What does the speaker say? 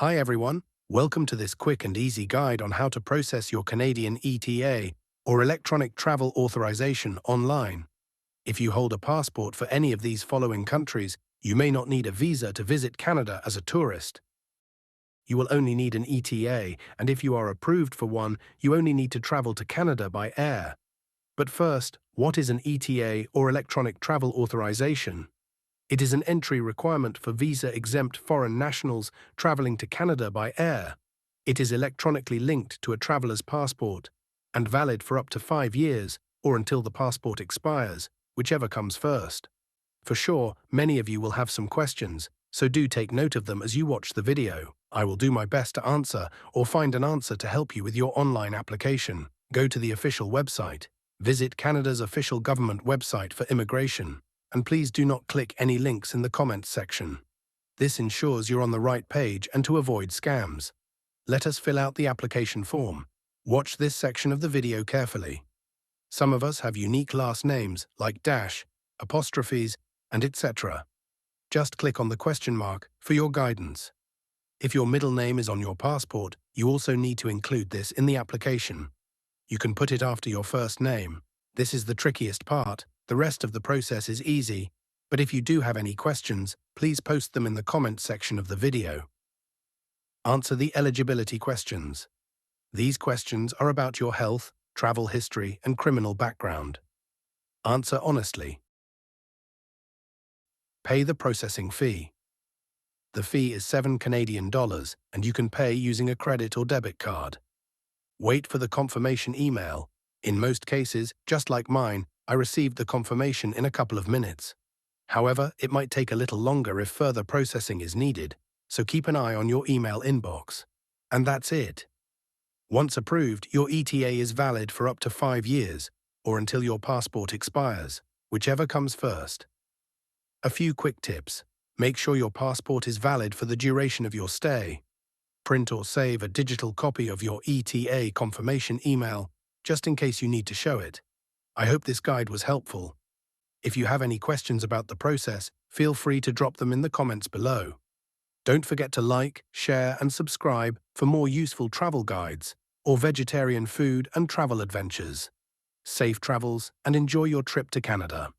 Hi everyone, welcome to this quick and easy guide on how to process your Canadian ETA or Electronic Travel Authorization online. If you hold a passport for any of these following countries, you may not need a visa to visit Canada as a tourist. You will only need an ETA, and if you are approved for one, you only need to travel to Canada by air. But first, what is an ETA or Electronic Travel Authorization? It is an entry requirement for visa-exempt foreign nationals traveling to Canada by air. It is electronically linked to a traveler's passport and valid for up to 5 years or until the passport expires, whichever comes first. For sure, many of you will have some questions, so do take note of them as you watch the video. I will do my best to answer or find an answer to help you with your online application. Go to the official website. Visit Canada's official government website for immigration. And please do not click any links in the comments section. This ensures you're on the right page and to avoid scams. Let us fill out the application form. Watch this section of the video carefully. Some of us have unique last names like dash, apostrophes, and etc. Just click on the question mark for your guidance. If your middle name is on your passport, you also need to include this in the application. You can put it after your first name. This is the trickiest part. The rest of the process is easy, but if you do have any questions, please post them in the comments section of the video. Answer the eligibility questions. These questions are about your health, travel history, and criminal background. Answer honestly. Pay the processing fee. The fee is $7 and you can pay using a credit or debit card. Wait for the confirmation email. In most cases, just like mine, I received the confirmation in a couple of minutes. However, it might take a little longer if further processing is needed, so keep an eye on your email inbox. And that's it. Once approved, your ETA is valid for up to 5 years, or until your passport expires, whichever comes first. A few quick tips. Make sure your passport is valid for the duration of your stay. Print or save a digital copy of your ETA confirmation email, just in case you need to show it. I hope this guide was helpful. If you have any questions about the process, feel free to drop them in the comments below. Don't forget to like, share, and subscribe for more useful travel guides or vegetarian food and travel adventures. Safe travels and enjoy your trip to Canada.